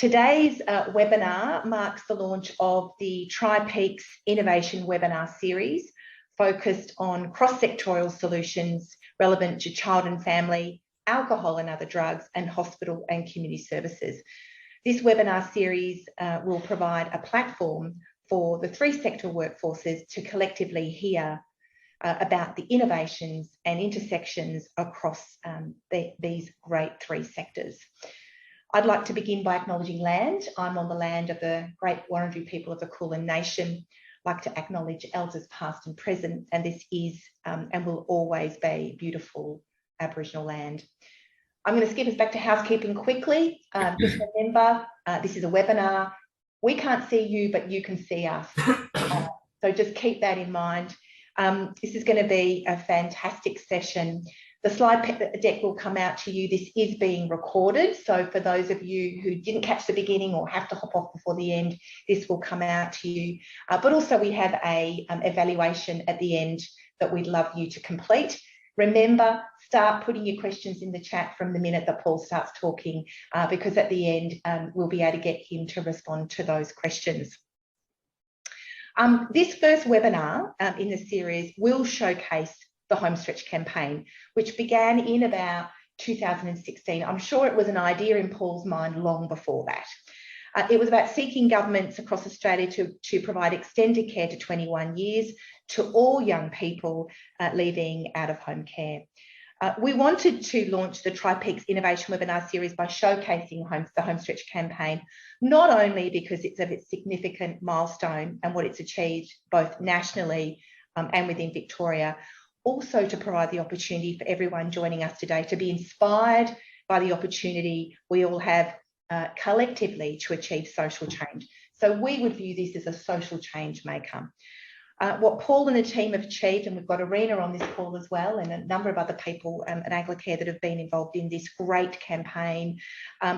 Today's webinar marks the launch of the TriPeaks Innovation Webinar Series, focused on cross-sectoral solutions relevant to child and family, alcohol and other drugs, and hospital and community services. This webinar series will provide a platform for the three sectoral workforces to collectively hear about the innovations and intersections across these great three sectors. I'd like to begin by acknowledging land. I'm on the land of the great Wurundjeri people of the Kulin Nation. I'd like to acknowledge elders past and present, and this is and will always be beautiful Aboriginal land. I'm going to skip us back to housekeeping quickly. Just remember, this is a webinar. We can't see you, but you can see us. So just keep that in mind. This is going to be a fantastic session. The slide deck will come out to you. This is being recorded. So for those of you who didn't catch the beginning or have to hop off before the end, this will come out to you. But also we have a evaluation at the end that we'd love you to complete. Remember, start putting your questions in the chat from the minute that Paul starts talking, because at the end, we'll be able to get him to respond to those questions. This first webinar in the series will showcase the Homestretch campaign, which began in about 2016. I'm sure it was an idea in Paul's mind long before that. It was about seeking governments across Australia to provide extended care to 21 years to all young people leaving out-of-home care. We wanted to launch the TriPeaks Innovation Webinar Series by showcasing the Homestretch campaign, not only because it's of its significant milestone and what it's achieved both nationally and within Victoria, also to provide the opportunity for everyone joining us today to be inspired by the opportunity we all have collectively to achieve social change. So we would view this as a social change maker. What Paul and the team have achieved, and we've got Arena on this call as well, and a number of other people at Anglicare that have been involved in this great campaign,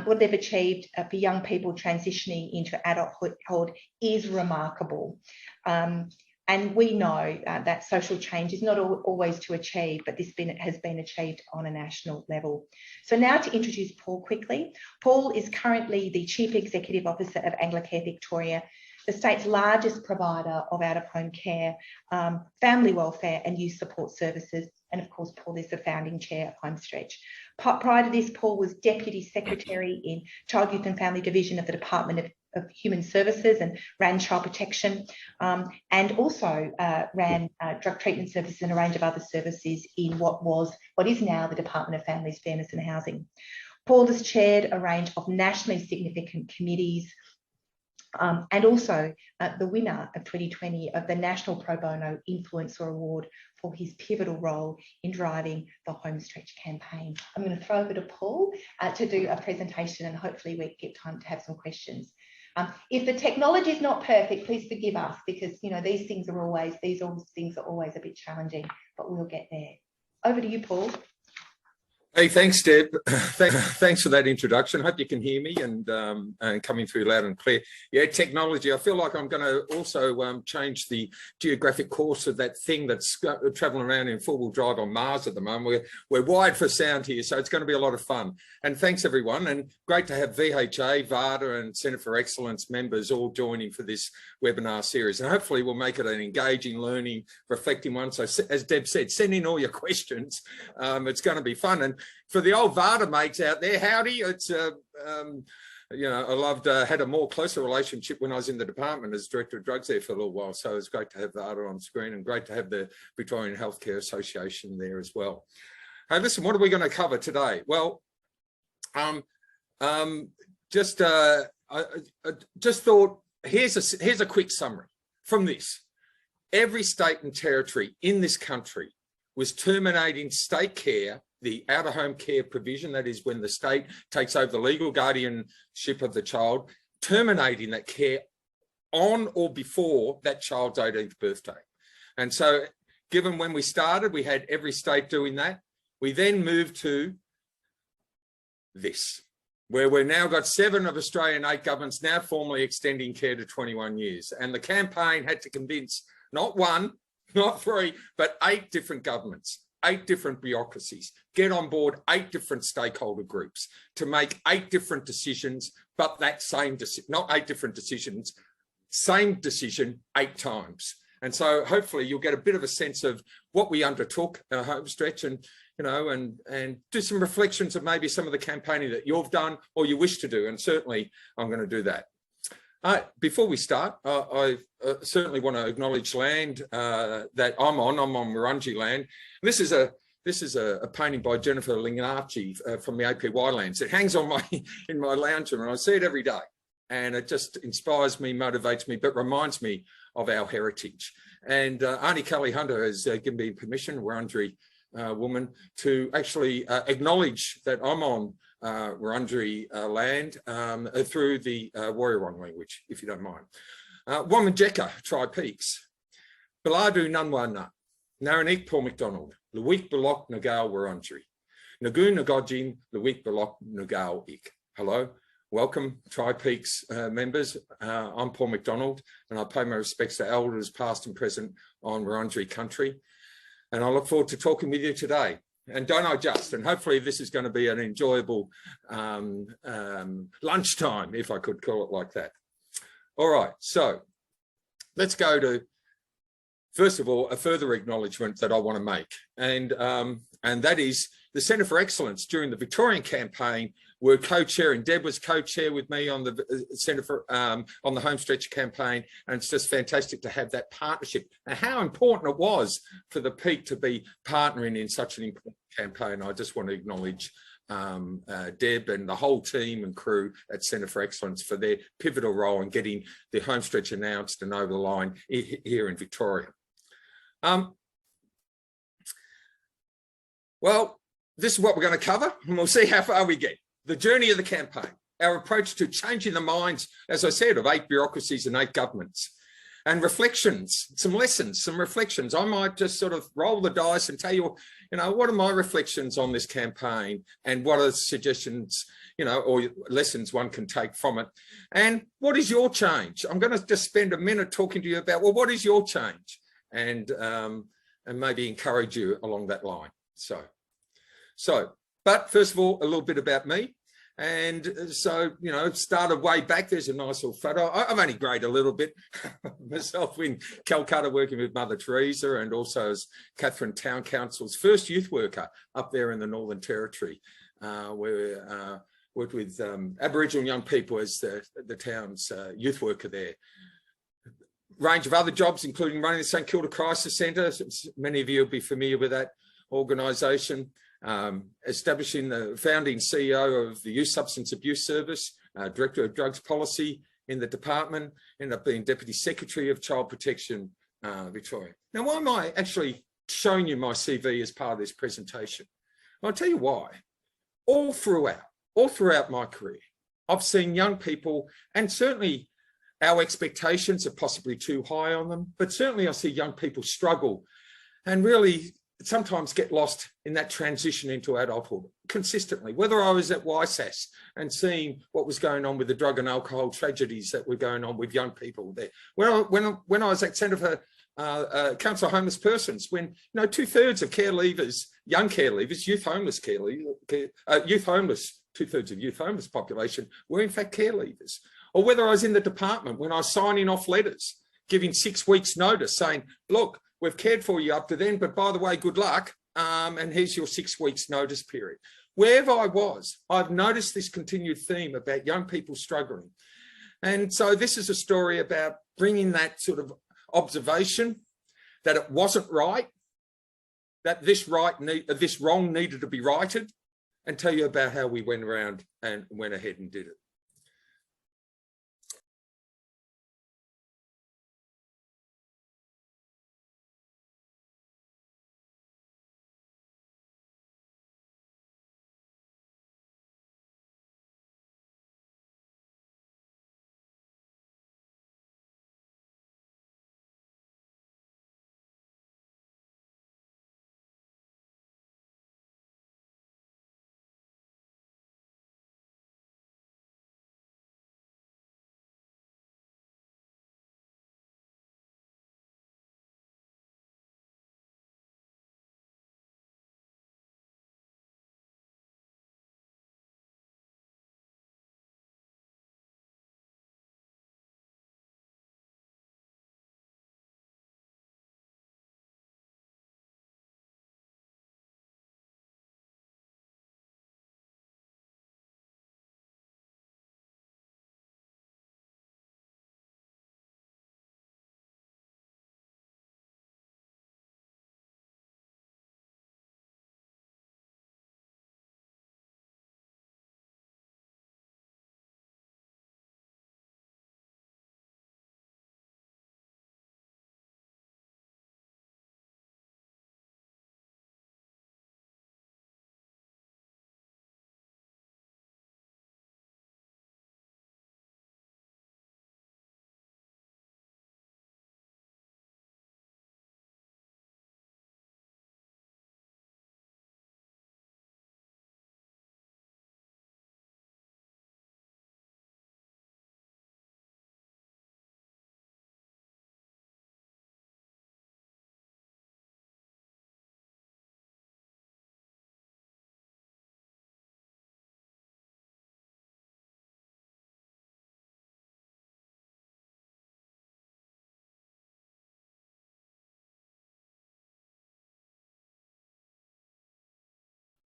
what they've achieved for young people transitioning into adulthood is remarkable. And we know that social change is not always to achieve, but this has been achieved on a national level. So now to introduce Paul quickly. Paul is currently the Chief Executive Officer of Anglicare Victoria, the state's largest provider of out-of-home care, family welfare and youth support services. And of course, Paul is the founding chair of Homestretch. Prior to this, Paul was Deputy Secretary in Child, Youth and Family Division of the Department of Human Services and ran child protection, and also ran drug treatment services and a range of other services in what is now the Department of Families, Fairness and Housing. Paul has chaired a range of nationally significant committees, and also the winner of 2020 of the National Pro Bono Influencer Award for his pivotal role in driving the Homestretch campaign. I'm going to throw over to Paul to do a presentation, and hopefully we get time to have some questions. If the technology is not perfect, please forgive us, because these things are always a bit challenging, but we'll get there. Over to you, Paul. Hey, thanks, Deb. Thanks for that introduction. Hope you can hear me and coming through loud and clear. Yeah, technology. I feel like I'm going to also change the geographic course of that thing that's traveling around in four-wheel drive on Mars at the moment. We're wired for sound here, so it's going to be a lot of fun. And thanks, everyone. And great to have VHA, VADA and Centre for Excellence members all joining for this webinar series. And hopefully we'll make it an engaging, learning, reflecting one. So as Deb said, send in all your questions. It's going to be fun. And for the old VADA mates out there, howdy. It's I loved had a more closer relationship when I was in the department as Director of Drugs there for a little while. So it's great to have VADA on screen, and great to have the Victorian Healthcare Association there as well. Hey, listen, what are we going to cover today? Well, I just thought here's a quick summary from this. Every state and territory in this country was terminating state care, the out-of-home care provision, that is when the state takes over the legal guardianship of the child, terminating that care on or before that child's 18th birthday. And so given when we started, we had every state doing that. We then moved to this, where we've now got 7 of Australian 8 governments now formally extending care to 21 years. And the campaign had to convince not 1, not 3, but 8 different governments. 8 different bureaucracies, get on board 8 different stakeholder groups to make 8 different decisions, but that same decision, not 8 different decisions, same decision 8 times. And so hopefully you'll get a bit of a sense of what we undertook our home stretch, and and do some reflections of maybe some of the campaigning that you've done or you wish to do. And certainly I'm going to do that. Before we start, I certainly want to acknowledge land that I'm on Wurundjeri land. This is a painting by Jennifer Lingarchi from the APY lands. It hangs on in my lounge room, and I see it every day. And it just inspires me, motivates me, but reminds me of our heritage. And Auntie Kelly Hunter has given me permission, Wurundjeri woman, to actually acknowledge that I'm on Wurundjeri land through the Warriorong language, if you don't mind. Wominjeka, Tri Peaks. Baladu Nunwana, Naranik Paul McDonald, Luik Balok Nagal Wurundjeri. Nagu Nagojin, Luik Balok Nagal Ik. Hello. Welcome, Tri Peaks members. I'm Paul McDonald, and I pay my respects to elders past and present on Wurundjeri country. And I look forward to talking with you today. And don't I just, and hopefully this is going to be an enjoyable lunchtime, if I could call it like that. All right, so let's go to, first of all, a further acknowledgement that I want to make. And that is the Centre for Excellence during the Victorian campaign were co-chairing. Deb was co-chair with me on the Centre for on the Homestretch campaign, and it's just fantastic to have that partnership and how important it was for the peak to be partnering in such an important campaign. I just want to acknowledge Deb and the whole team and crew at Centre for Excellence for their pivotal role in getting the Homestretch announced and over the line here in Victoria. Well, this is what we're going to cover, and we'll see how far we get. The journey of the campaign, our approach to changing the minds, as I said, of 8 bureaucracies and 8 governments, and reflections, some lessons, some reflections. I might just sort of roll the dice and tell you, what are my reflections on this campaign, and what are the suggestions, or lessons one can take from it. And what is your change? I'm going to just spend a minute talking to you about, well, what is your change? And maybe encourage you along that line. But first of all, a little bit about me. And so, it started way back. There's a nice little photo. I've only grayed a little bit myself in Calcutta, working with Mother Teresa, and also as Catherine Town Council's first youth worker up there in the Northern Territory, where worked with Aboriginal young people as the town's youth worker there. Range of other jobs, including running the St Kilda Crisis Centre. Many of you will be familiar with that organisation. Establishing the founding CEO of the Youth Substance Abuse Service, Director of Drugs Policy in the department, ended up being Deputy Secretary of Child Protection Victoria. Now, why am I actually showing you my CV as part of this presentation? I'll tell you why. All throughout my career, I've seen young people, and certainly our expectations are possibly too high on them, but certainly I see young people struggle and really sometimes get lost in that transition into adulthood consistently. Whether I was at YSAS and seeing what was going on with the drug and alcohol tragedies that were going on with young people there. When I was at Centre for Council of Homeless Persons, when 2/3 of care leavers, young care leavers, youth homeless care leavers, youth homeless, 2/3 of youth homeless population were in fact care leavers. Or whether I was in the department when I was signing off letters, giving 6 weeks notice saying, look, we've cared for you up to then, but by the way, good luck. And here's your 6 weeks notice period. Wherever I was, I've noticed this continued theme about young people struggling. And so this is a story about bringing that sort of observation that it wasn't right, that this wrong needed to be righted, and tell you about how we went around and went ahead and did it.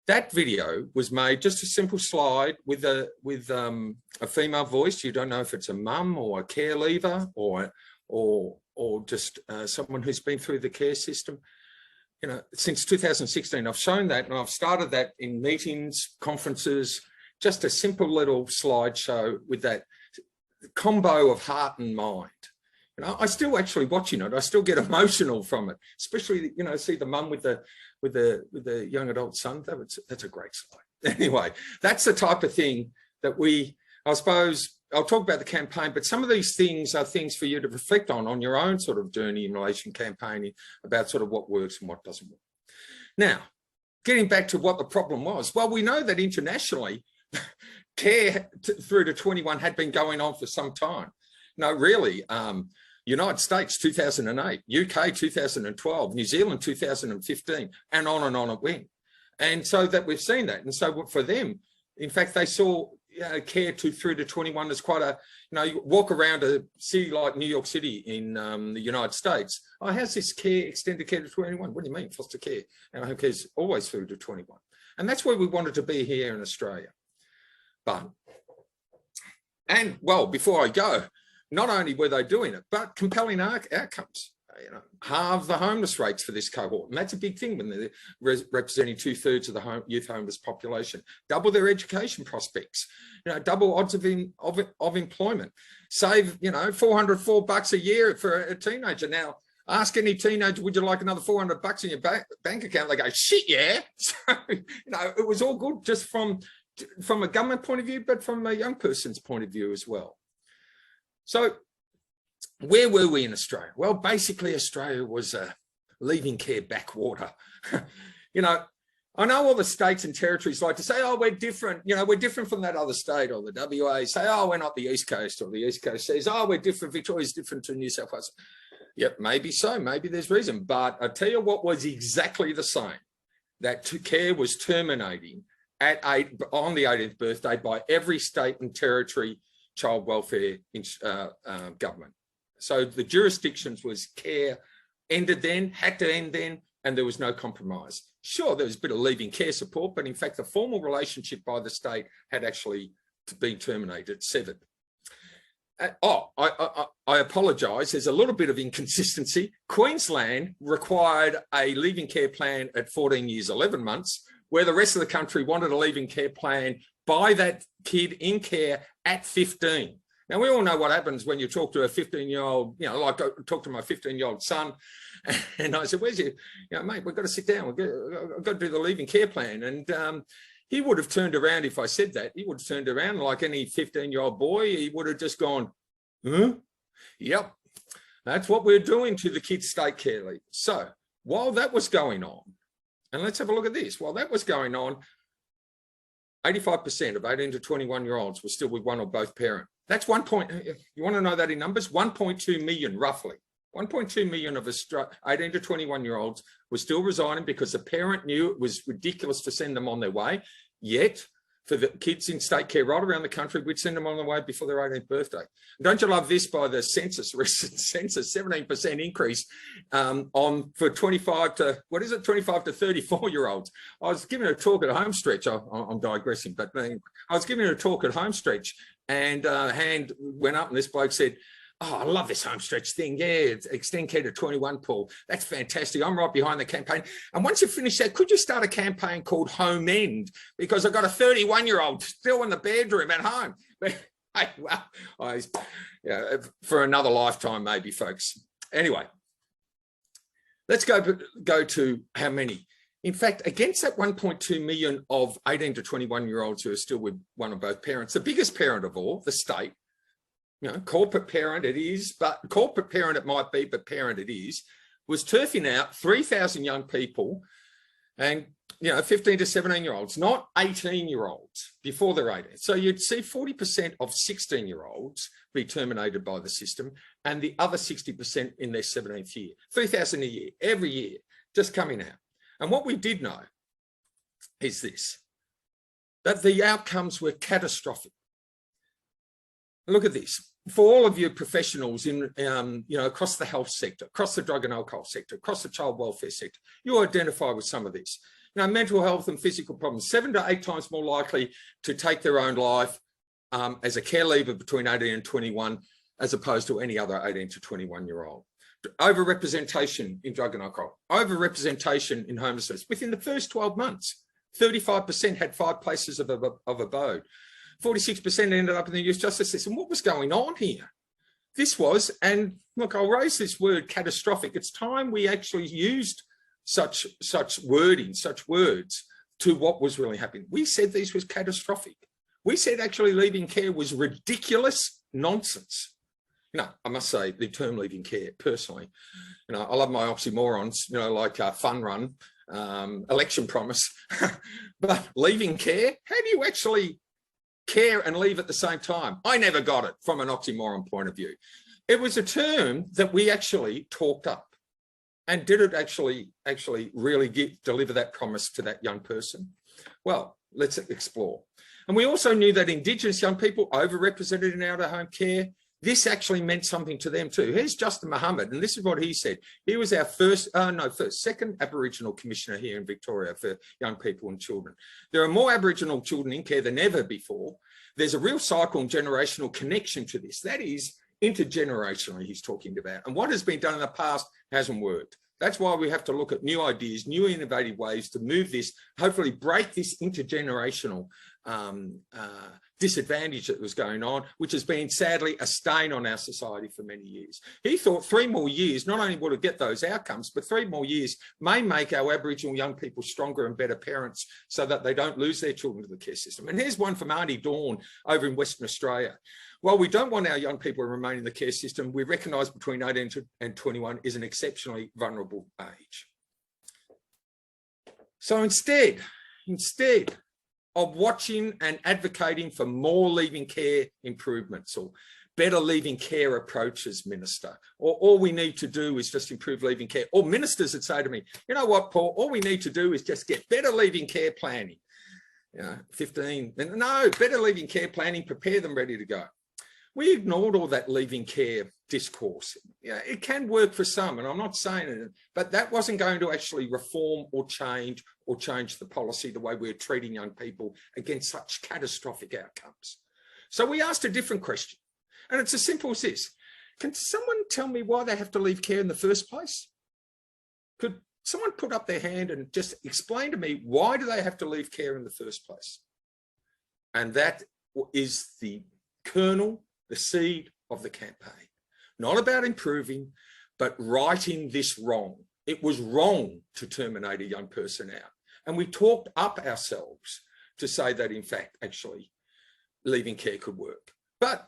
That video was made just a simple slide with a female voice. You don't know if it's a mum or a care leaver or just someone who's been through the care system. You know, since 2016, I've shown that, and I've started that in meetings, conferences, just a simple little slideshow with that combo of heart and mind. You know, I still actually watching it, I still get emotional from it, especially, you know, see the mum with the young adult son. That's a great slide. Anyway, that's the type of thing that I suppose, I'll talk about the campaign, but some of these things are things for you to reflect on your own sort of journey in relation to campaigning, about sort of what works and what doesn't work. Now, getting back to what the problem was, well, we know that internationally, care through to 21 had been going on for some time. No, really, United States 2008, UK 2012, New Zealand 2015, and on it went. And so that we've seen that. And so for them, in fact, they saw care through to 21 as quite a, you know, you walk around a city like New York City in the United States. Oh, how's this care, extended care to 21? What do you mean, foster care? And home care's always through to 21. And that's where we wanted to be here in Australia. But, and well, before I go, not only were they doing it, but compelling outcomes. You know, halve the homeless rates for this cohort, and that's a big thing when they're representing 2/3 of the youth homeless population. Double their education prospects, you know, double odds of employment. Save, you know, $404 a year for a teenager. Now, ask any teenager, would you like another $400 in your bank account? They go, shit, yeah. So, you know, it was all good just from a government point of view, but from a young person's point of view as well. So where were we in Australia? Well, basically Australia was a leaving care backwater. You know, I know all the states and territories like to say, oh, we're different. You know, we're different from that other state, or the WA say, oh, we're not the East Coast, or the East Coast says, oh, we're different. Victoria's different to New South Wales. Yep, maybe so. Maybe there's reason. But I tell you what was exactly the same, that care was terminating on the 18th birthday by every state and territory child welfare government. So the jurisdictions was care ended then, had to end then, and there was no compromise. Sure, there was a bit of leaving care support, but in fact, the formal relationship by the state had actually been terminated, severed. I apologise, there's a little bit of inconsistency. Queensland required a leaving care plan at 14 years, 11 months, where the rest of the country wanted a leaving care plan by that kid in care at 15. Now, we all know what happens when you talk to a 15-year-old, you know, like I talked to my 15-year-old son, and I said, where's your, you know, mate, we've got to sit down, I've got to do the leaving care plan. And he would have turned around, if I said that, he would have turned around like any 15-year-old boy, he would have just gone, huh? Yep, that's what we're doing to the kids' state care leave. So while that was going on, and let's have a look at this, while that was going on, 85% of 18 to 21-year-olds were still with one or both parents. That's you want to know that in numbers? 1.2 million, roughly. 1.2 million of 18 to 21-year-olds were still resigning because the parent knew it was ridiculous to send them on their way. Yet, for the kids in state care right around the country, we'd send them on their way before their 18th birthday. And don't you love this by the census, recent census, 17% increase for 25 to 34-year-olds. I was giving a talk at Homestretch, I'm digressing, but I was giving a talk at Homestretch, and a hand went up and this bloke said, oh, I love this Homestretch thing. Yeah, it's extend care to 21, Paul. That's fantastic. I'm right behind the campaign. And once you finish that, could you start a campaign called Home End? Because I've got a 31-year-old still in the bedroom at home. But, hey, well, yeah, for another lifetime, maybe, folks. Anyway, let's go to how many. In fact, against that 1.2 million of 18 to 21-year-olds who are still with one or both parents, the biggest parent of all, the state, you know, corporate parent it is, but corporate parent it might be, but parent it is, was turfing out 3,000 young people and, you know, 15 to 17-year-olds, not 18-year-olds before they're 18. So you'd see 40% of 16-year-olds be terminated by the system and the other 60% in their 17th year. 3,000 a year, every year, just coming out. And what we did know is this, that the outcomes were catastrophic. Look at this. For all of you professionals in, you know, across the health sector, across the drug and alcohol sector, across the child welfare sector, you identify with some of this. mental health and physical problems, 7 to 8 times more likely to take their own life as a care leaver between 18 and 21, as opposed to any other 18 to 21-year-old. Overrepresentation in drug and alcohol, overrepresentation in homelessness. Within the first 12 months, 35% had 5 places of abode. 46% ended up in the youth justice system. What was going on here? This was, and look, I'll raise this word catastrophic. It's time we actually used such wording, such words to what was really happening. We said this was catastrophic. We said actually leaving care was ridiculous nonsense. I must say the term leaving care, personally, I love my oxymorons, like fun run, election promise, but leaving care, how do you actually care and leave at the same time? I never got it from an oxymoron point of view. It was a term that we actually talked up. And did it actually really deliver that promise to that young person? Well, let's explore. And we also knew that Indigenous young people overrepresented in out-of-home care. This actually meant something to them too. Here's Justin Muhammad, and this is what he said. He was our second Aboriginal commissioner here in Victoria for young people and children. There are more Aboriginal children in care than ever before. There's a real cycle and generational connection to this. That is intergenerationally he's talking about. And what has been done in the past hasn't worked. That's why we have to look at new ideas, new innovative ways to move this, hopefully break this intergenerational disadvantage that was going on, which has been sadly a stain on our society for many years. He thought 3 more years, not only will it get those outcomes, but 3 more years may make our Aboriginal young people stronger and better parents so that they don't lose their children to the care system. And here's one from Auntie Dawn over in Western Australia. While we don't want our young people to remain in the care system, we recognise between 18 and 21 is an exceptionally vulnerable age. So instead of watching and advocating for more leaving care improvements or better leaving care approaches, Minister, or all we need to do is just improve leaving care, or ministers would say to me, you know what, Paul, all we need to do is just get better leaving care planning. 15, no, better leaving care planning, prepare them ready to go. We ignored all that leaving care discourse. It can work for some, and I'm not saying it, but that wasn't going to actually reform or change the policy, the way we're treating young people against such catastrophic outcomes. So we asked a different question, and it's as simple as this. Can someone tell me why they have to leave care in the first place? Could someone put up their hand and just explain to me, why do they have to leave care in the first place? And that is the kernel, the seed of the campaign. Not about improving, but righting this wrong. It was wrong to terminate a young person out. And we talked up ourselves to say that, in fact, actually, leaving care could work. But,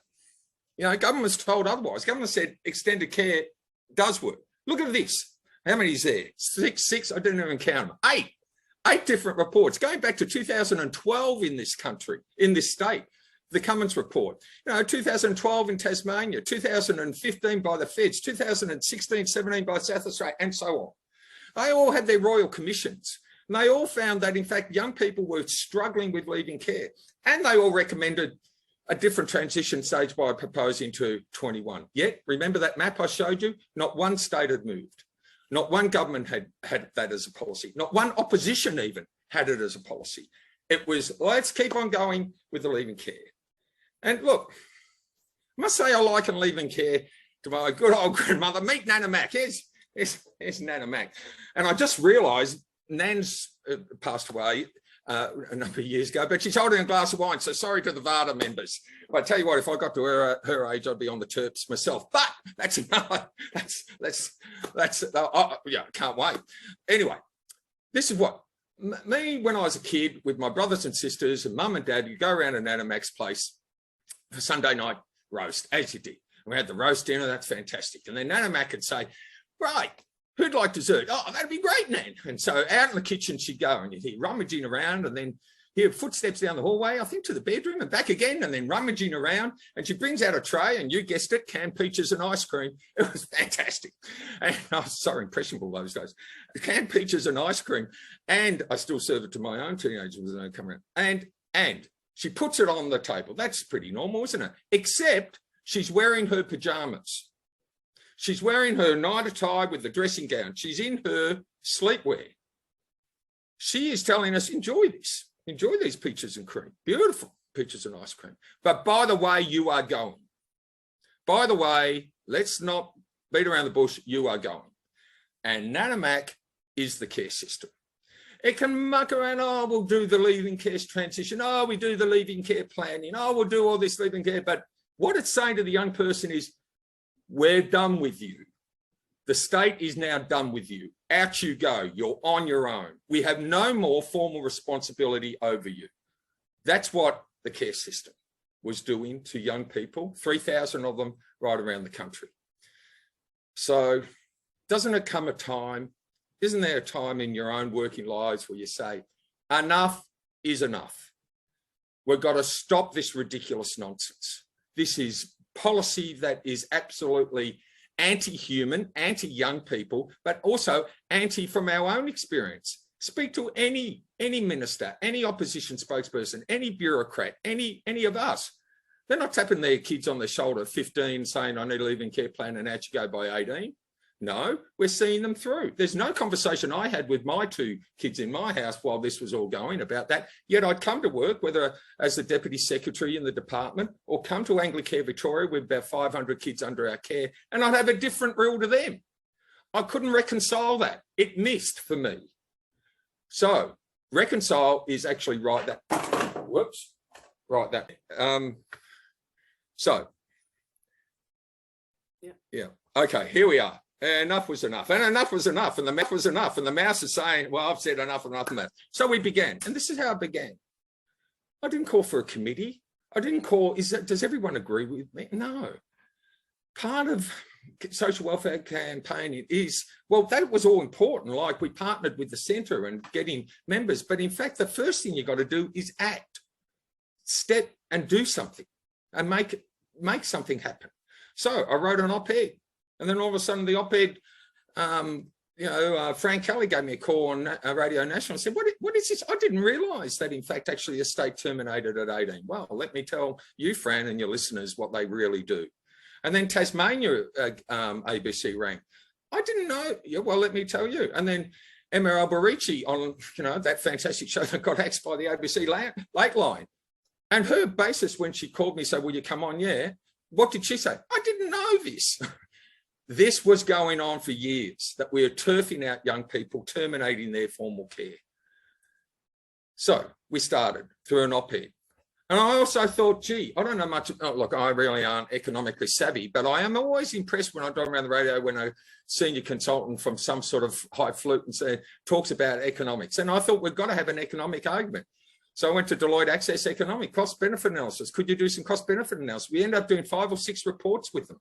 government's told otherwise. Government said extended care does work. Look at this. How many is there? Six, I didn't even count them. Eight different reports going back to 2012 in this country, in this state. The Cummins report, 2012 in Tasmania, 2015 by the Feds, 2016, 17 by South Australia, and so on. They all had their royal commissions, and they all found that, in fact, young people were struggling with leaving care, and they all recommended a different transition stage by proposing to 21. Yet, remember that map I showed you? Not one state had moved. Not one government had that as a policy. Not one opposition even had it as a policy. It was, let's keep on going with the leaving care. And look, I must say I liken leaving care to my good old grandmother. Meet Nana Mac. Here's Nana Mac. And I just realised Nan's passed away a number of years ago, but she's holding a glass of wine. So sorry to the VADA members. But I tell you what, if I got to her age, I'd be on the Terps myself. But that's another. Yeah, can't wait. Anyway, this is what me when I was a kid with my brothers and sisters and mum and dad. You go around to Nana Mac's place for Sunday night roast, as you did. We had the roast dinner, that's fantastic. And then Nana Mac would say, right, who'd like dessert? Oh, that'd be great, Nan. And so out in the kitchen she'd go, and you'd hear rummaging around, and then hear footsteps down the hallway, I think to the bedroom, and back again, and then rummaging around. And she brings out a tray, and you guessed it, canned peaches and ice cream. It was fantastic. And I was so impressionable those days. Canned peaches and ice cream. And I still serve it to my own teenagers when they come around. And she puts it on the table. That's pretty normal, isn't it? Except she's wearing her pajamas. She's wearing her night attire with the dressing gown. She's in her sleepwear. She is telling us, enjoy this, enjoy these peaches and cream, beautiful peaches and ice cream. But by the way, you are going. By the way, let's not beat around the bush, you are going. And Nanamac is the care system. It can muck around, oh, we'll do the leaving care transition, oh, we do the leaving care planning, oh, we'll do all this leaving care. But what it's saying to the young person is, we're done with you. The state is now done with you. Out you go. You're on your own. We have no more formal responsibility over you. That's what the care system was doing to young people, 3,000 of them right around the country. So doesn't it come a time, isn't there a time in your own working lives where you say, enough is enough. We've got to stop this ridiculous nonsense. This is policy that is absolutely anti-human, anti-young people, but also anti from our own experience. Speak to any minister, any opposition spokesperson, any bureaucrat, any of us. They're not tapping their kids on the shoulder at 15 saying, I need a leaving care plan and out you go by 18. No, we're seeing them through. There's no conversation I had with my 2 kids in my house while this was all going about that. Yet I'd come to work, whether as the Deputy Secretary in the department or come to Anglicare Victoria with about 500 kids under our care, and I'd have a different rule to them. I couldn't reconcile that. It missed for me. So reconcile is actually write that. Whoops, write that. Yeah. Okay, here we are. Enough was enough, and enough was enough, and the math was enough, and the mouse is saying, well, I've said enough of that. So we began, and this is how it began. I didn't call for a committee. I didn't call, does everyone agree with me? No. Part of social welfare campaign is, well, that was all important, like we partnered with the centre and getting members, but in fact, the first thing you got to do is act, step and do something and make something happen. So I wrote an op-ed. And then all of a sudden the op-ed, Frank Kelly gave me a call on Radio National and said, what is this? I didn't realise that, in fact, actually the state terminated at 18. Well, let me tell you, Fran, and your listeners what they really do. And then Tasmania ABC rang. I didn't know. Yeah, well, let me tell you. And then Emma Alberici on, that fantastic show that got axed by the ABC Late Line. And her basis when she called me, said, will you come on? Yeah. What did she say? I didn't know this. This was going on for years, that we are turfing out young people, terminating their formal care. So we started through an op-ed. And I also thought, gee, I don't know much. Oh, look, I really aren't economically savvy, but I am always impressed when I drive around the radio when a senior consultant from some sort of high flute and talks about economics. And I thought we've got to have an economic argument. So I went to Deloitte Access Economic, cost-benefit analysis. Could you do some cost-benefit analysis? We ended up doing 5 or 6 reports with them.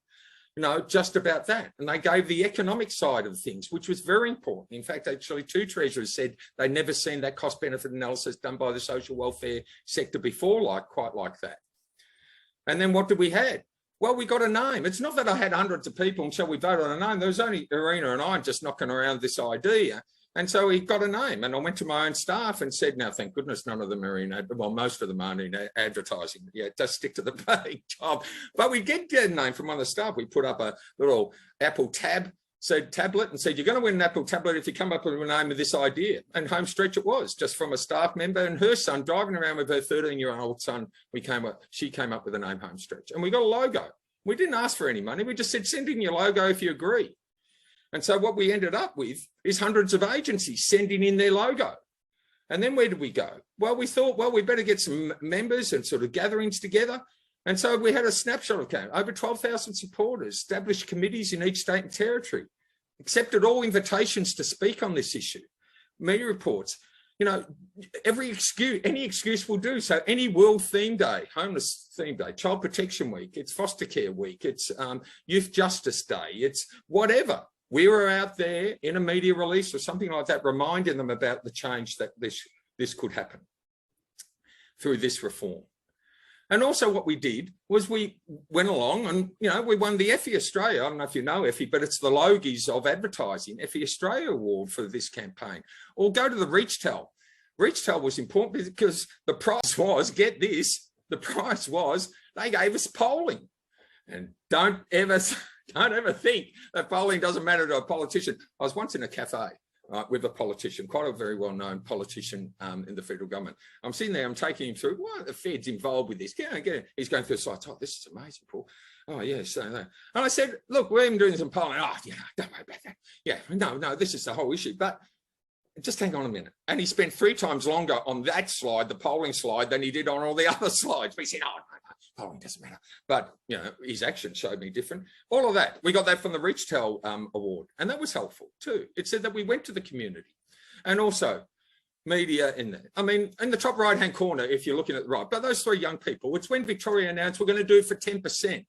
Just about that. And they gave the economic side of things, which was very important. In fact, actually 2 treasurers said they'd never seen that cost benefit analysis done by the social welfare sector before, quite like that. And then what did we have? Well, we got a name. It's not that I had hundreds of people and shall we vote on a name. There was only Irina and I just knocking around this idea. And so he got a name, and I went to my own staff and said, now, thank goodness none of them are in, well, most of them aren't in advertising. Yeah, just stick to the paying job. But we did get a name from one of the staff. We put up a little Apple tablet and said, you're going to win an Apple tablet if you come up with a name of this idea. And home stretch it was, just from a staff member and her son driving around with her 13-year-old son. She came up with the name Home Stretch, and we got a logo. We didn't ask for any money. We just said, send in your logo if you agree. And so what we ended up with is hundreds of agencies sending in their logo. And then where did we go? Well, we thought, well, we better get some members and sort of gatherings together. And so we had a snapshot of it. Over 12,000 supporters, established committees in each state and territory, accepted all invitations to speak on this issue, media reports. Any excuse will do. So any World Theme Day, Homeless Theme Day, Child Protection Week, it's Foster Care Week, it's Youth Justice Day, it's whatever. We were out there in a media release or something like that, reminding them about the change that this could happen through this reform. And also what we did was we went along and, we won the Effie Australia. I don't know if you know Effie, but it's the Logies of advertising, Effie Australia Award for this campaign. Or go to the ReachTel. ReachTel was important because the prize was, get this, the prize was they gave us polling. And don't ever think that polling doesn't matter to a politician. I was once in a cafe with a politician, quite a very well-known politician in the federal government. I'm sitting there, I'm taking him through, why are the feds involved with this? He's going through the slides. Oh, this is amazing, Paul. Oh, yeah, so that. And I said, look, we're even doing some polling. Oh, yeah, don't worry about that. Yeah, no, this is the whole issue. But just hang on a minute. And he spent 3 times longer on that slide, the polling slide, than he did on all the other slides. But he said, oh, no, polling doesn't matter. But, you know, his actions showed me different. All of that. We got that from the ReachTel award. And that was helpful too. It said that we went to the community. And also media in there. I mean, in the top right-hand corner, if you're looking at the right, but those 3 young people, it's when Victoria announced we're going to do it for 10%.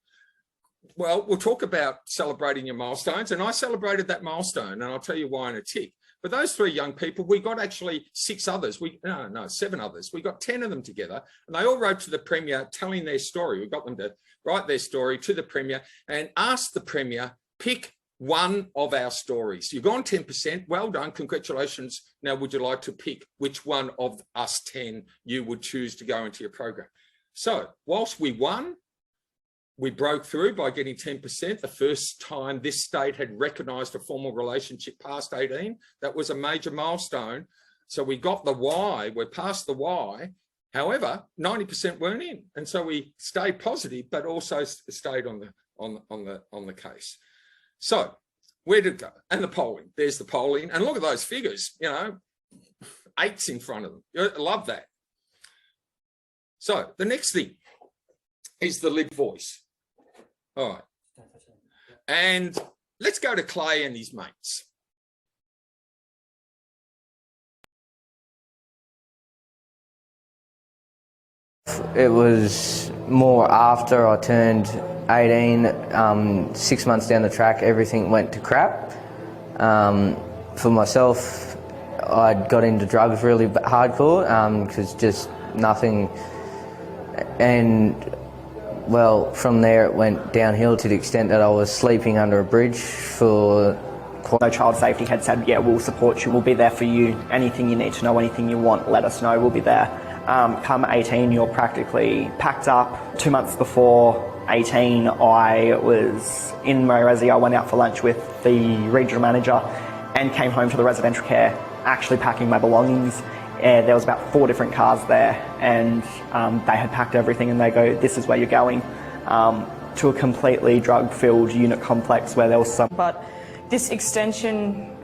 Well, we'll talk about celebrating your milestones. And I celebrated that milestone. And I'll tell you why in a tick. But those 3 young people, we got actually 6 others. 7 others. We got 10 of them together, and they all wrote to the Premier telling their story. We got them to write their story to the Premier and ask the Premier, pick one of our stories. You've gone 10%. Well done. Congratulations. Now, would you like to pick which one of us 10 you would choose to go into your program? So whilst we won, we broke through by getting 10%, the first time this state had recognised a formal relationship past 18. That was a major milestone. So we got the why, we're past the why. However, 90% weren't in. And so we stayed positive, but also stayed on the case. So where did it go? And the polling, there's the polling. And look at those figures, you know, 8s in front of them. I love that. So the next thing is the live voice. All right. And let's go to Clay and his mates. It was more after I turned 18, 6 months down the track, everything went to crap. For myself, I got into drugs really hardcore because just nothing. And well, from there it went downhill to the extent that I was sleeping under a bridge for... No Child Safety had said, yeah, we'll support you, we'll be there for you, anything you need to know, anything you want, let us know, we'll be there. Come 18, you're practically packed up. 2 months before 18, I was in Murray-Resi. I went out for lunch with the regional manager and came home to the residential care, actually packing my belongings. There was about 4 different cars there, and they had packed everything, and they go, this is where you're going, to a completely drug-filled unit complex where there was some... But this extension,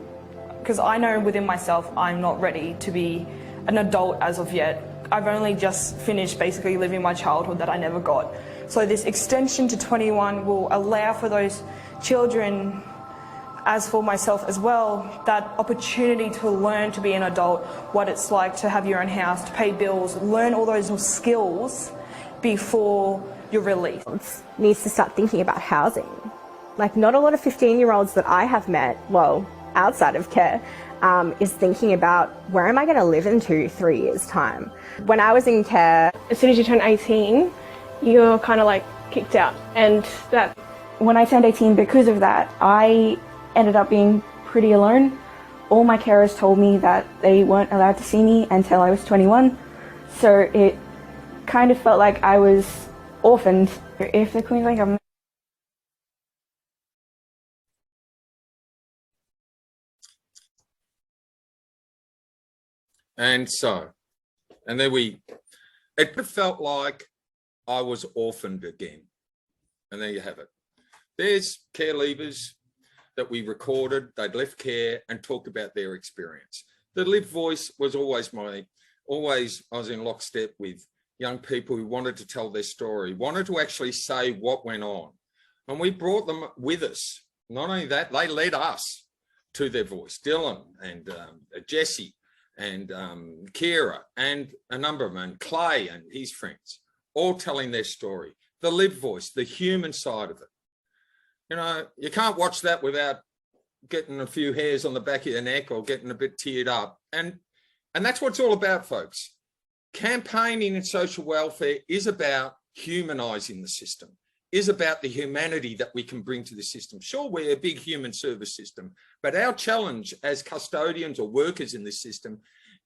because I know within myself I'm not ready to be an adult as of yet. I've only just finished basically living my childhood that I never got. So this extension to 21 will allow for those children, as for myself as well, that opportunity to learn to be an adult, what it's like to have your own house, to pay bills, learn all those skills before you're released. Needs to start thinking about housing. Like, not a lot of 15-year-olds that I have met, well, outside of care, is thinking about where am I going to live in 2-3 years' time. When I was in care, as soon as you turn 18, you're kind of like kicked out. And that when I turned 18, because of that, I ended up being pretty alone. All my carers told me that they weren't allowed to see me until I was 21. So it kind of felt like I was orphaned. If the Queensland government... And so, and then it felt like I was orphaned again. And there you have it. There's care leavers that we recorded, they'd left care and talked about their experience. The live voice was always I was in lockstep with young people who wanted to tell their story, wanted to actually say what went on. And we brought them with us. Not only that, they led us to their voice. Dylan and Jesse and Kira and a number of them, and Clay and his friends, all telling their story. The live voice, the human side of it. You know, you can't watch that without getting a few hairs on the back of your neck or getting a bit teared up. And that's what it's all about, folks. Campaigning in social welfare is about humanising the system, is about the humanity that we can bring to the system. Sure, we're a big human service system, but our challenge as custodians or workers in this system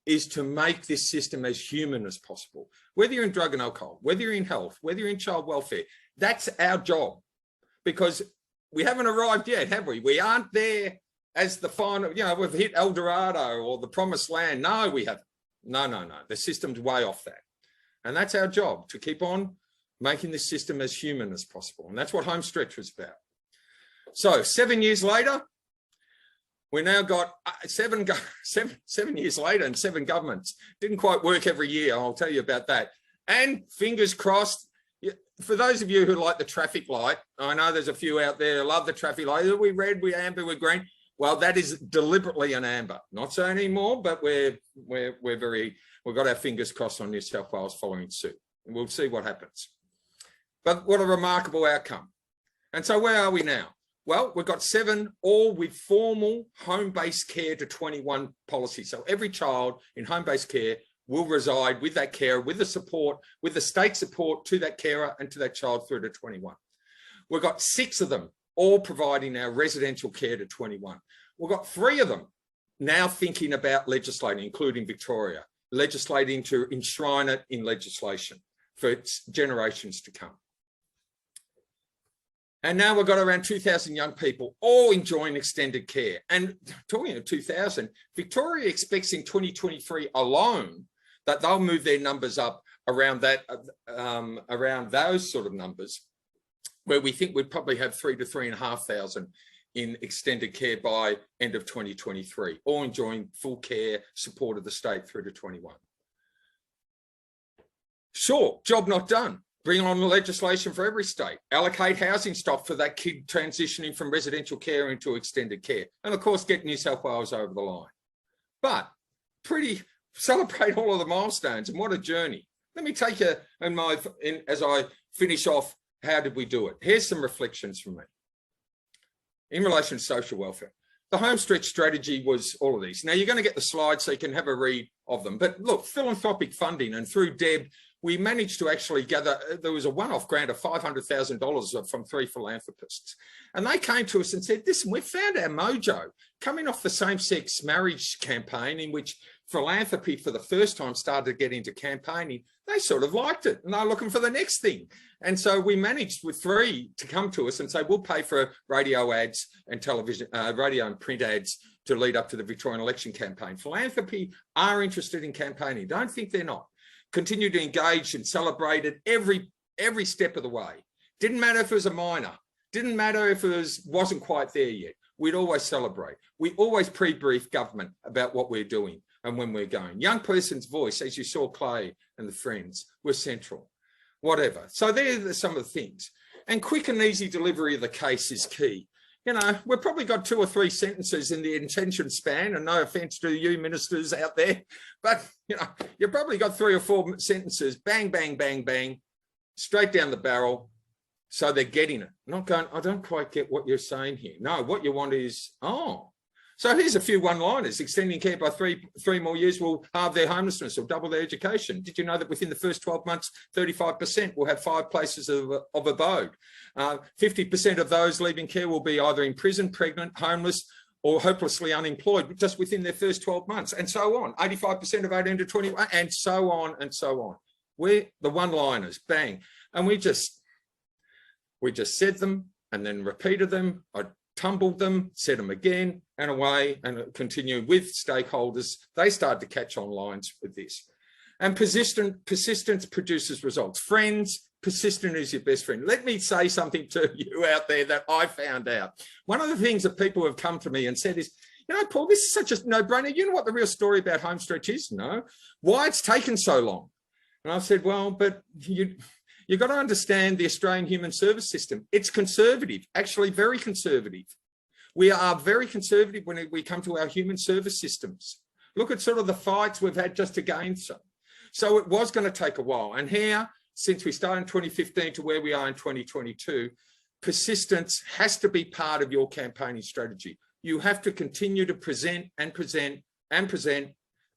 is to make this system as human as possible. Whether you're in drug and alcohol, whether you're in health, whether you're in child welfare, that's our job, because we haven't arrived yet, have we? We aren't there as the final, you know, we've hit El Dorado or the promised land. No, we haven't. No. The system's way off that. And that's our job, to keep on making this system as human as possible. And that's what Homestretch was about. So 7 years later, we now got 7 years later and 7 governments. Didn't quite work every year, I'll tell you about that. And fingers crossed, for those of you who like the traffic light, I know there's a few out there who love the traffic light. We're red, we're amber, we're green. Well, that is deliberately an amber. Not so anymore, but we've got our fingers crossed on New South Wales following suit. And we'll see what happens. But what a remarkable outcome. And so where are we now? Well, we've got 7, all with formal home-based care to 21 policy. So every child in home-based care will reside with that carer, with the support, with the state support to that carer and to that child through to 21. We've got 6 of them all providing our residential care to 21. We've got 3 of them now thinking about legislating, including Victoria, legislating to enshrine it in legislation for its generations to come. And now we've got around 2,000 young people all enjoying extended care. And talking of 2,000, Victoria expects in 2023 alone that they'll move their numbers up around that, around those sort of numbers, where we think we'd probably have 3,000 to 3,500 in extended care by end of 2023, all enjoying full care support of the state through to 21. Sure, job not done. Bring on legislation for every state. Allocate housing stock for that kid transitioning from residential care into extended care. And of course, get New South Wales over the line. But celebrate all of the milestones, and what a journey. Let me take you as I finish off, how did we do it? Here's some reflections from me. In relation to social welfare, the Homestretch strategy was all of these. Now you're going to get the slides so you can have a read of them. But look, philanthropic funding, and through Deb, we managed to actually gather, there was a one-off grant of $500,000 from 3 philanthropists. And they came to us and said, listen, we've found our mojo coming off the same-sex marriage campaign, in which philanthropy for the first time started to get into campaigning. They sort of liked it and they're looking for the next thing. And so we managed with 3 to come to us and say, we'll pay for radio ads and television, radio and print ads to lead up to the Victorian election campaign. Philanthropy are interested in campaigning. Don't think they're not. Continue to engage and celebrate it every step of the way. Didn't matter if it was a minor. Didn't matter if it wasn't quite there yet. We'd always celebrate. We always pre-brief government about what we're doing and when we're going. Young person's voice, as you saw Clay and the friends, were central. Whatever. So there are some of the things. And quick and easy delivery of the case is key. You know, we've probably got 2 or 3 sentences in the attention span, and no offence to you ministers out there, but you know, you've probably got 3 or 4 sentences, bang, bang, bang, bang, straight down the barrel, so they're getting it. Not going, I don't quite get what you're saying here. No, what you want is, oh. So here's a few one-liners. Extending care by three more years will halve their homelessness or double their education. Did you know that within the first 12 months, 35% will have 5 places of abode? 50% of those leaving care will be either in prison, pregnant, homeless, or hopelessly unemployed just within their first 12 months, and so on. 85% of 18 to 21, and so on and so on. We're the one-liners, bang. And we just said them and then repeated them. I tumbled them, said them again and away, and continue with stakeholders. They started to catch on lines with this. And persistence produces results. Friends, persistent is your best friend. Let me say something to you out there that I found out. One of the things that people have come to me and said is, you know, Paul, this is such a no-brainer. You know what the real story about Homestretch is? No. Why it's taken so long? And I said, well, but you've got to understand the Australian human service system. It's conservative, actually very conservative. We are very conservative when we come to our human service systems. Look at sort of the fights we've had just to gain some. So it was going to take a while. And here, since we started in 2015 to where we are in 2022, persistence has to be part of your campaigning strategy. You have to continue to present and present and present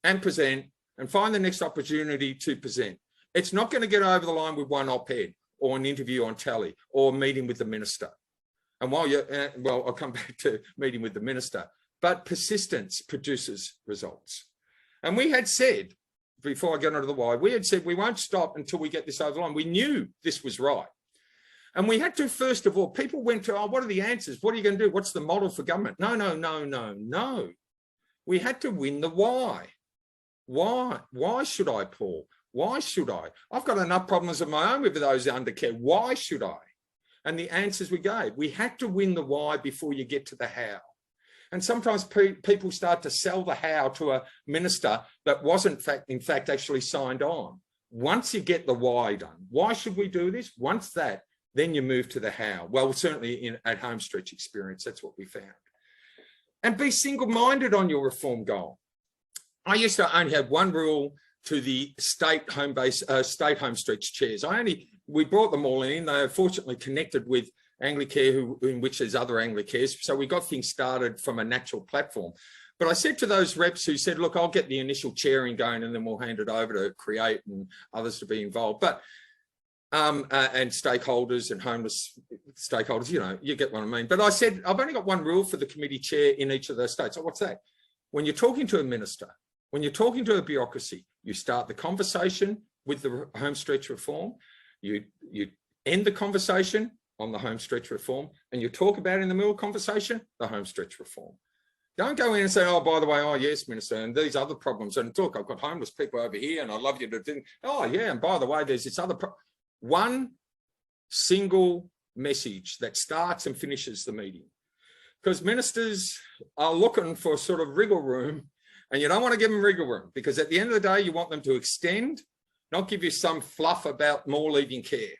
and present and find the next opportunity to present. It's not going to get over the line with one op-ed or an interview on telly or a meeting with the minister. And while you're, well, I'll come back to meeting with the minister, but persistence produces results. And we had said, before I get onto the why, we had said we won't stop until we get this over the line. We knew this was right. And we had to, first of all, people went to, oh, what are the answers? What are you going to do? What's the model for government? No, no, no, no, no. We had to win the why. Why? Why should I, Paul? Why should I? I've got enough problems of my own with those under care. Why should I? And the answers we gave. We had to win the why before you get to the how. And sometimes people start to sell the how to a minister that wasn't, in fact, actually signed on. Once you get the why done, why should we do this? Once that, then you move to the how. Well, certainly at home stretch experience, that's what we found. And be single-minded on your reform goal. I used to only have one rule to the state home stretch chairs. We brought them all in. They are fortunately connected with Anglicare, in which there's other Anglicares. So we got things started from a natural platform. But I said to those reps who said, look, I'll get the initial chairing going and then we'll hand it over to Create and others to be involved. But and stakeholders and homeless stakeholders, you know, you get what I mean. But I said, I've only got one rule for the committee chair in each of those states. So what's that? When you're talking to a minister, when you're talking to a bureaucracy, you start the conversation with the home stretch reform, you end the conversation on the home stretch reform, and you talk about in the middle conversation, the home stretch reform. Don't go in and say, oh, by the way, oh, yes, Minister, and these other problems. And look, I've got homeless people over here and I'd love you to think, oh, yeah, and by the way, there's this other problem. One single message that starts and finishes the meeting. Because ministers are looking for sort of wriggle room, and you don't want to give them wriggle room, because at the end of the day, you want them to extend, not give you some fluff about more leaving care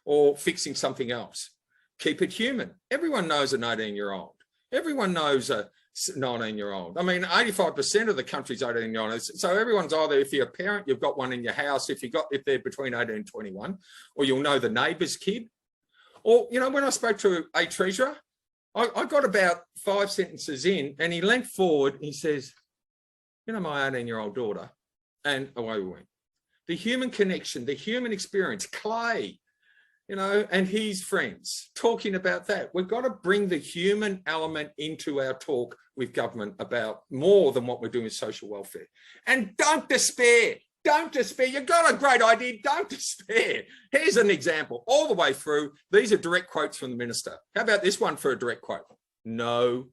or fixing something else. Keep it human. Everyone knows an 18-year-old. Everyone knows a 19-year-old. I mean, 85% of the country's 18-year-olds. So everyone's either, if you're a parent, you've got one in your house, if they're between 18 and 21, or you'll know the neighbour's kid. Or, you know, when I spoke to a treasurer, I got about 5 sentences in and he leant forward and he says, you know, my 18-year-old daughter, and away we went. The human connection, the human experience, Clay, you know, and his friends talking about that. We've got to bring the human element into our talk with government about more than what we're doing with social welfare. And don't despair. Don't despair. You've got a great idea. Don't despair. Here's an example all the way through. These are direct quotes from the minister. How about this one for a direct quote? No.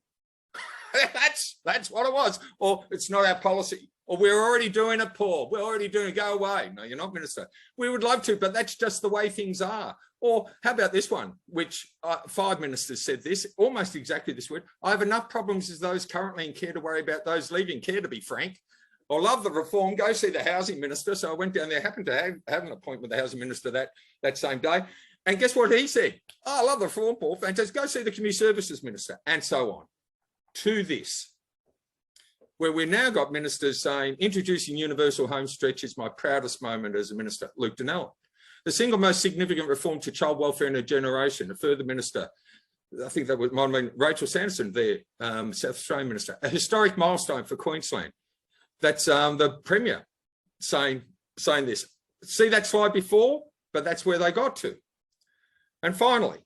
That's what it was. Or it's not our policy. Or we're already doing it, Paul. We're already doing it. Go away. No, you're not, Minister. We would love to, but that's just the way things are. Or how about this one, which 5 ministers said this, almost exactly this word. I have enough problems as those currently in care to worry about those leaving care, to be frank. I love the reform. Go see the housing minister. So I went down there, happened to have an appointment with the housing minister that same day. And guess what he said? Oh, I love the reform, Paul. Fantastic. Go see the community services minister, and so on. To this, where we've now got ministers saying, introducing universal home stretch is my proudest moment as a minister, Luke Donnell. The single most significant reform to child welfare in a generation, a further minister, I think that was Rachel Sanderson there, South Australian minister, a historic milestone for Queensland. That's the Premier saying this. See that slide before, but that's where they got to. And finally,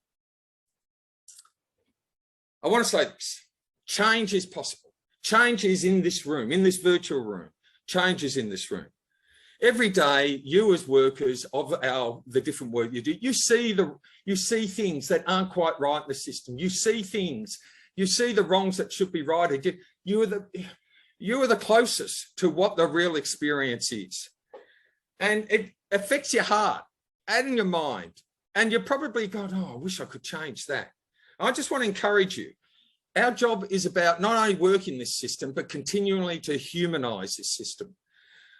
I want to say this. Change is possible. Change is in this room, in this virtual room. Change is in this room. Every day, you as workers of the different work you do, you see things that aren't quite right in the system. You see things, you see the wrongs that should be righted. You are the closest to what the real experience is. And it affects your heart and in your mind. And you're probably going, oh, I wish I could change that. I just want to encourage you. Our job is about not only working this system, but continually to humanise this system.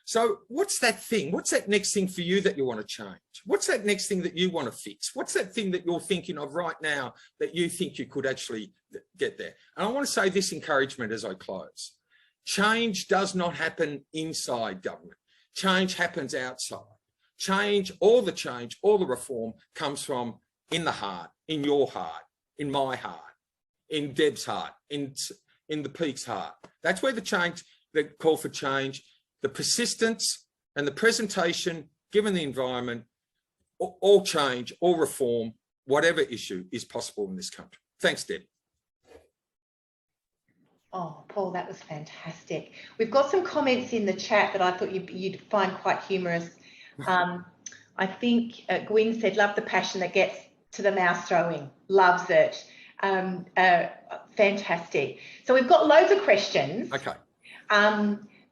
So what's that thing? What's that next thing for you that you want to change? What's that next thing that you want to fix? What's that thing that you're thinking of right now that you think you could actually get there? And I want to say this encouragement as I close. Change does not happen inside government. Change happens outside. Change, all the reform comes from in the heart, in your heart, in my heart, in Deb's heart, in the Peak's heart. That's where the change, the call for change, the persistence and the presentation, given the environment, all change, all reform, whatever issue is possible in this country. Thanks, Deb. Oh, Paul, that was fantastic. We've got some comments in the chat that I thought you'd find quite humorous. I think Gwyn said, love the passion that gets to the mouse throwing. Loves it. Fantastic. So we've got loads of questions. Okay.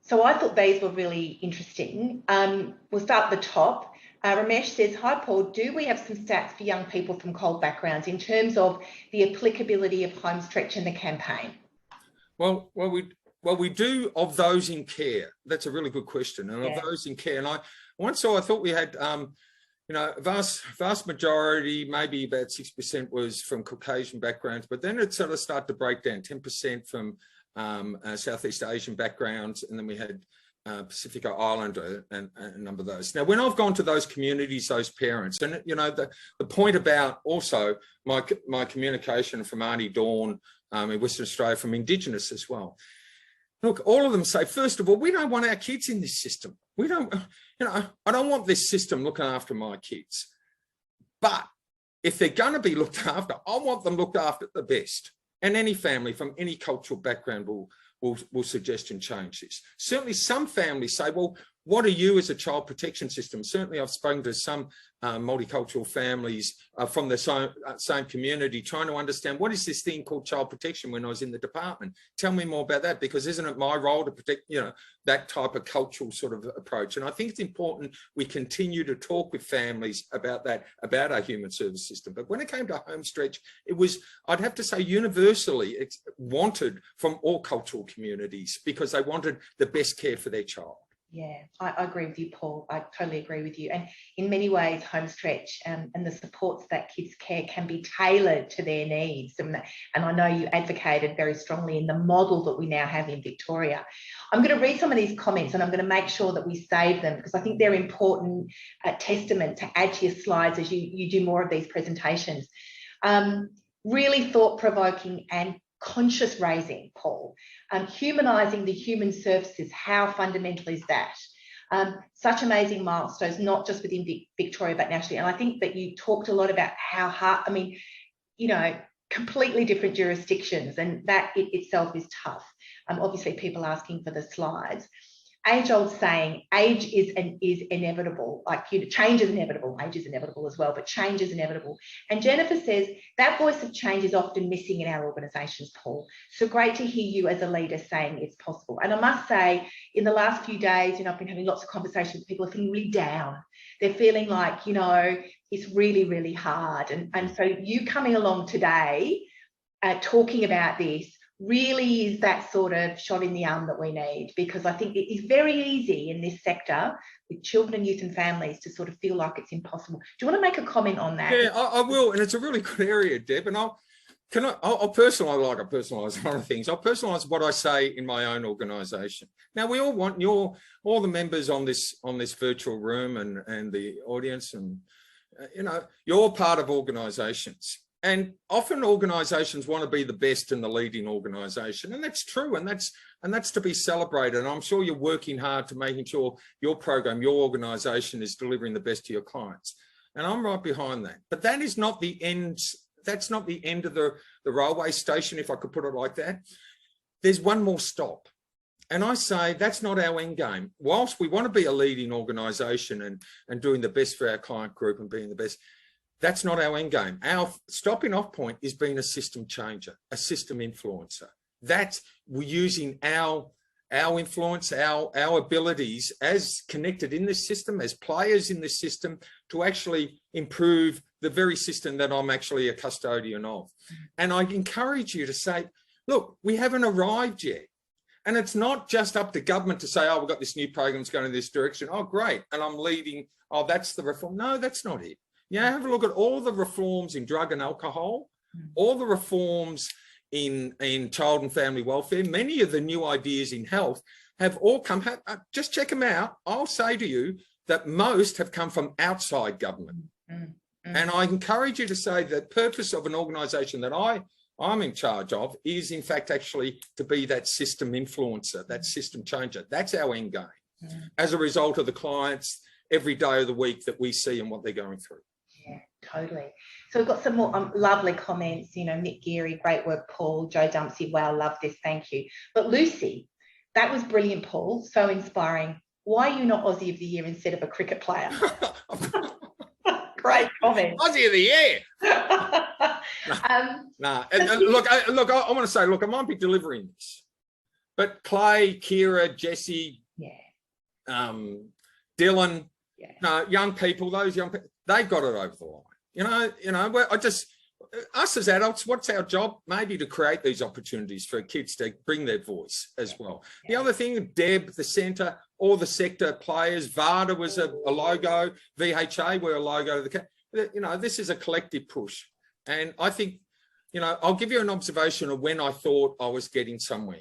So I thought these were really interesting. We'll start at the top. Ramesh says, hi, Paul, do we have some stats for young people from cold backgrounds in terms of the applicability of Homestretch in the campaign? Well, we do of those in care. That's a really good question. And of those in care, and I thought we had, vast majority, maybe about 6% was from Caucasian backgrounds, but then it sort of started to break down, 10% from Southeast Asian backgrounds, and then we had Pacific Islander and a number of those. Now, when I've gone to those communities, those parents, and the point about also my communication from Auntie Dawn in Western Australia, from Indigenous as well. Look, all of them say, first of all, we don't want our kids in this system. We don't, I don't want this system looking after my kids. But if they're going to be looked after, I want them looked after the best. And any family from any cultural background will suggest and change this. Certainly some families say, well, what are you as a child protection system? Certainly I've spoken to some multicultural families from the same community trying to understand what is this thing called child protection when I was in the department. Tell me more about that, because isn't it my role to protect, that type of cultural sort of approach? And I think it's important we continue to talk with families about that, about our human service system. But when it came to Homestretch, it was, I'd have to say, universally wanted from all cultural communities because they wanted the best care for their child. Yeah, I agree with you, Paul. I totally agree with you. And in many ways, Homestretch and the supports that kids care can be tailored to their needs. And I know you advocated very strongly in the model that we now have in Victoria. I'm going to read some of these comments and I'm going to make sure that we save them because I think they're important testament to add to your slides as you do more of these presentations. Really thought-provoking and conscious raising, Paul. Humanising the human services, how fundamental is that? Such amazing milestones, not just within Victoria, but nationally. And I think that you talked a lot about how hard, completely different jurisdictions, and that itself is tough. Obviously, people asking for the slides. Age-old saying, age is inevitable. Change is inevitable. Age is inevitable as well, but change is inevitable. And Jennifer says, that voice of change is often missing in our organisations, Paul. So great to hear you as a leader saying it's possible. And I must say, in the last few days, I've been having lots of conversations with people who are feeling really down. They're feeling like, it's really, really hard. And so you coming along today, talking about this, really is that sort of shot in the arm that we need, because I think it is very easy in this sector with children and youth and families to sort of feel like it's impossible. Do you want to make a comment on that? Yeah, I will, and it's a really good area, Deb. And I'll personalise, I personalise a lot of things. I'll personalise what I say in my own organisation. Now, we all want all the members on this virtual room and the audience, and you're all part of organisations. And often organisations want to be the best in the leading organisation, and that's true, and that's to be celebrated. And I'm sure you're working hard to making sure your program, your organisation is delivering the best to your clients. And I'm right behind that. But that is not the end. That's not the end of the railway station, if I could put it like that. There's one more stop. And I say that's not our end game. Whilst we want to be a leading organisation and doing the best for our client group and being the best, that's not our end game. Our stopping off point is being a system changer, a system influencer. That's we're using our influence, our abilities as connected in this system, as players in this system, to actually improve the very system that I'm actually a custodian of. And I encourage you to say, look, we haven't arrived yet. And it's not just up to government to say, oh, we've got this new program that's going in this direction. Oh, great. And I'm leading. Oh, that's the reform. No, that's not it. Have a look at all the reforms in drug and alcohol, all the reforms in child and family welfare. Many of the new ideas in health have all come, just check them out. I'll say to you that most have come from outside government. And I encourage you to say the purpose of an organisation that I'm in charge of is, in fact, actually to be that system influencer, that system changer. That's our end game as a result of the clients every day of the week that we see and what they're going through. Yeah, totally. So we've got some more lovely comments. Nick Geary, great work, Paul. Joe Dumpsey, wow, love this, thank you. But Lucy, that was brilliant, Paul. So inspiring. Why are you not Aussie of the Year instead of a cricket player? Great comment. Aussie of the year. No. Look, I want to say, look, I might be delivering this, but Clay, Kira, Jesse, Dylan, young people, those young people, they've got it over the line. I just, us as adults, what's our job? Maybe to create these opportunities for kids to bring their voice as well. The other thing, Deb, the centre, all the sector players, VADA was a logo, VHA were a logo. This is a collective push. And I think, I'll give you an observation of when I thought I was getting somewhere.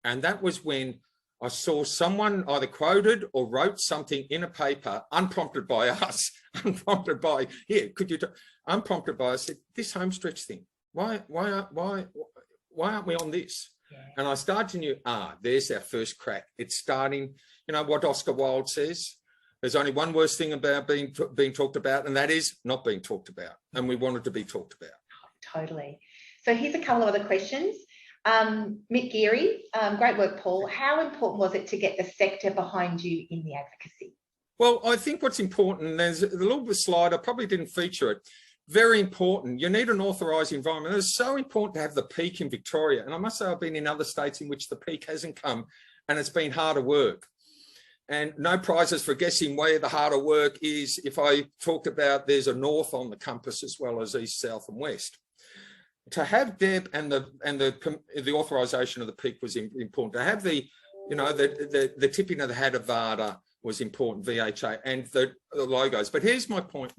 And that was when I saw someone either quoted or wrote something in a paper, unprompted by us, unprompted by, unprompted by, I said, this home stretch thing, why aren't we on this? Yeah. And I started to know, there's our first crack. It's starting, what Oscar Wilde says, there's only one worse thing about being talked about, and that is not being talked about. And we want it to be talked about. Totally. So here's a couple of other questions. Mick Geary, great work, Paul. How important was it to get the sector behind you in the advocacy? Well, I think what's important, there's a little bit of slide, I probably didn't feature it. Very important. You need an authorised environment. It's so important to have the peak in Victoria. And I must say I've been in other states in which the peak hasn't come and it's been harder work. And no prizes for guessing where the harder work is. If I talked about there's a north on the compass as well as east, south and west. To have Deb and the authorisation of the peak was important. To have the tipping of the hat of VADA was important, VHA, and the logos. But here's my point.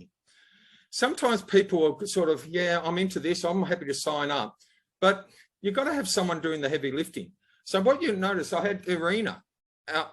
Sometimes people are sort of, I'm into this, I'm happy to sign up, but you've got to have someone doing the heavy lifting. So what you notice, I had Irina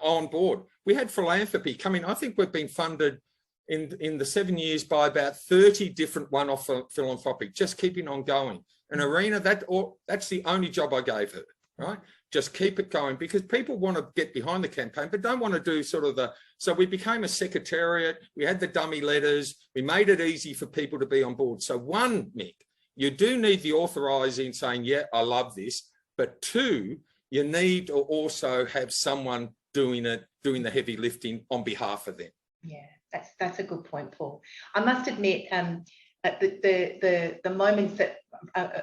on board. We had philanthropy coming. I think we've been funded in the 7 years by about 30 different one-off philanthropic, just keeping on going. And Irina, that's the only job I gave her, right? Just keep it going, because people want to get behind the campaign, but don't want to do sort of so we became a secretariat, we had the dummy letters, we made it easy for people to be on board. So one, Mick, you do need the authorising saying, I love this, but two, you need to also have someone doing the heavy lifting on behalf of them. Yeah, that's a good point, Paul. I must admit, the moments that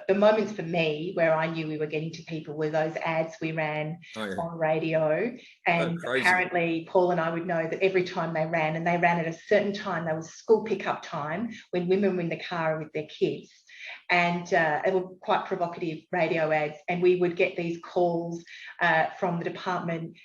the moments for me where I knew we were getting to people were those ads we ran on radio, and apparently Paul and I would know that every time they ran, and they ran at a certain time, there was school pickup time when women were in the car with their kids, and they were quite provocative radio ads, and we would get these calls from the department.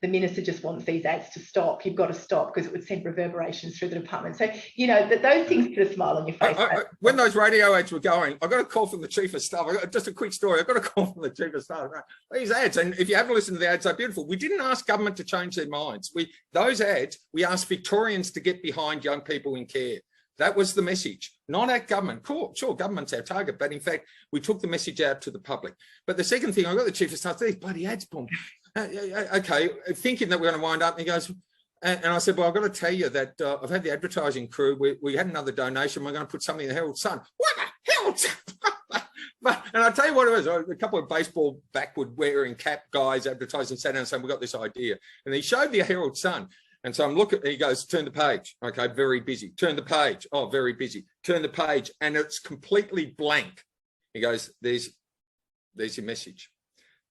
The minister just wants these ads to stop. You've got to stop, because it would send reverberations through the department. So, those things put a smile on your face. When those radio ads were going, I got a call from the chief of staff. Just a quick story. I got a call from the chief of staff. These ads, and if you haven't listened to the ads, they're beautiful. We didn't ask government to change their minds. Those ads, we asked Victorians to get behind young people in care. That was the message, not at government. Cool, sure, government's our target, but in fact, we took the message out to the public. But the second thing, I got the chief of staff, these bloody ads, boom. Okay, thinking that we're going to wind up, and he goes, and I said, well, I've got to tell you that I've had the advertising crew, we had another donation, we're going to put something in the Herald Sun. What the Herald Sun? And I'll tell you what it was, a couple of baseball backward wearing cap guys advertising sat down and saying, we've got this idea. And he showed the Herald Sun. And so I'm looking, he goes, turn the page. Okay, very busy. Turn the page. Oh, very busy. Turn the page. And it's completely blank. He goes, there's your message.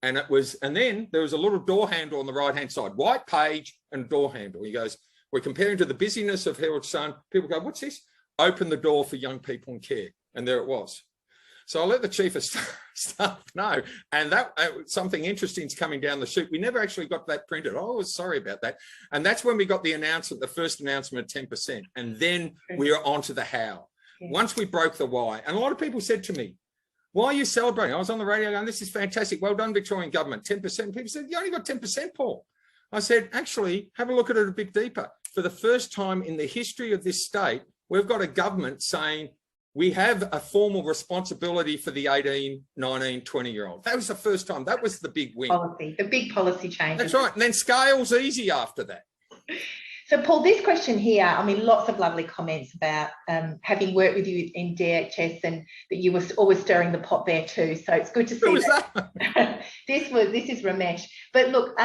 And then there was a little door handle on the right-hand side, white page and door handle. He goes, we're comparing to the busyness of Herald Sun. People go, what's this? Open the door for young people in care. And there it was. So I let the chief of staff know. And that something interesting is coming down the chute. We never actually got that printed. Oh, I was sorry about that. And that's when we got the announcement, the first announcement of 10%. And then we were on to the how. Once we broke the why. And a lot of people said to me, why are you celebrating? I was on the radio going, this is fantastic. Well done, Victorian government, 10%. People said, you only got 10%, Paul. I said, actually, have a look at it a bit deeper. For the first time in the history of this state, we've got a government saying we have a formal responsibility for the 18, 19, 20-year-old. That was the first time. That was the big win. Policy, the big policy change. That's right. And then scale's easy after that. So, Paul, this question here, I mean, lots of lovely comments about having worked with you in DHS and that you were always stirring the pot there too. So it's good to see that. This is Ramesh. But look,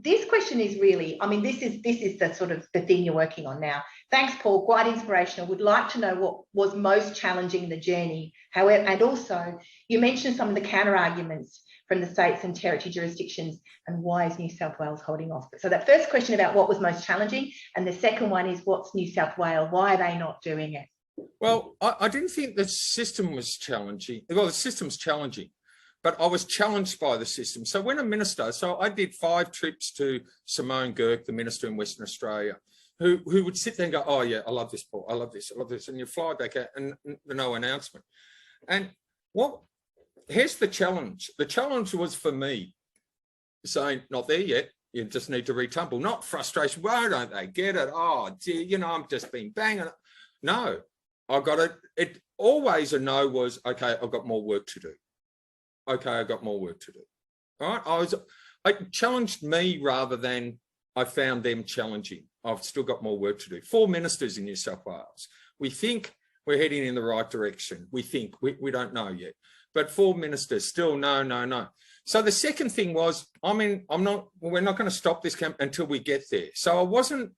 this question is really, I mean, this is the sort of the thing you're working on now. Thanks, Paul. Quite inspirational. Would like to know what was most challenging in the journey. However, and also you mentioned some of the counter arguments from the states and territory jurisdictions, and why is New South Wales holding off? So that first question about what was most challenging, and the second one is what's New South Wales? Why are they not doing it? Well, I didn't think the system was challenging. Well, the system's challenging, but I was challenged by the system. So when a minister, so I did 5 trips to Simone Girk, the minister in Western Australia, who would sit there and go, oh yeah, I love this, Paul, I love this, I love this. And you fly back out and no announcement. And here's the challenge. The challenge was for me saying, not there yet. You just need to retumble, not frustration. Why don't they get it? Oh, dear, you know, I'm just being banging. No, I got it. It always a no was, okay, I've got more work to do. Okay, I've got more work to do. All right. It challenged me rather than I found them challenging. I've still got more work to do. 4 ministers in New South Wales. We think we're heading in the right direction. We think, we don't know yet. But 4 ministers still no. So the second thing was, we're not going to stop this camp until we get there. So I wasn't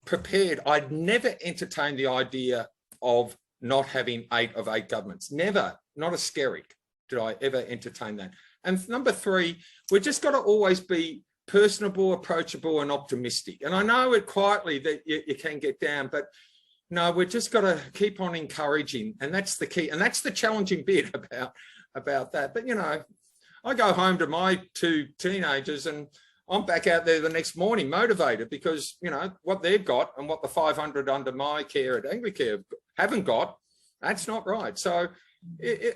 prepared. I'd never entertained the idea of not having 8 of 8 governments. Never, not a skerrick did I ever entertain that. And number 3, we've just got to always be personable, approachable and optimistic. And I know it quietly that you can get down, but no, we've just got to keep on encouraging. And that's the key. And that's the challenging bit about that. But, you know, I go home to my 2 teenagers and I'm back out there the next morning motivated because, you know, what they've got and what the 500 under my care at Anglicare haven't got, that's not right. So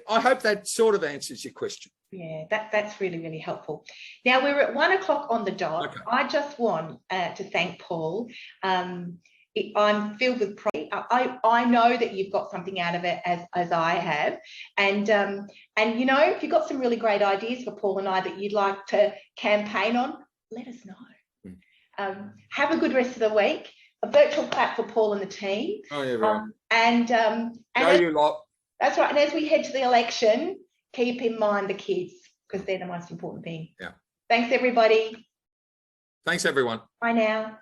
I hope that sort of answers your question. Yeah, that's really, really helpful. Now we're at 1 o'clock on the dot. Okay. I just want to thank Paul. I'm filled with pride. I know that you've got something out of it as I have. And you know, if you've got some really great ideas for Paul and I that you'd like to campaign on, let us know. Have a good rest of the week. A virtual clap for Paul and the team. Oh, yeah, right. Go you lot. That's right. And as we head to the election, keep in mind the kids because they're the most important thing. Yeah. Thanks, everybody. Thanks, everyone. Bye now.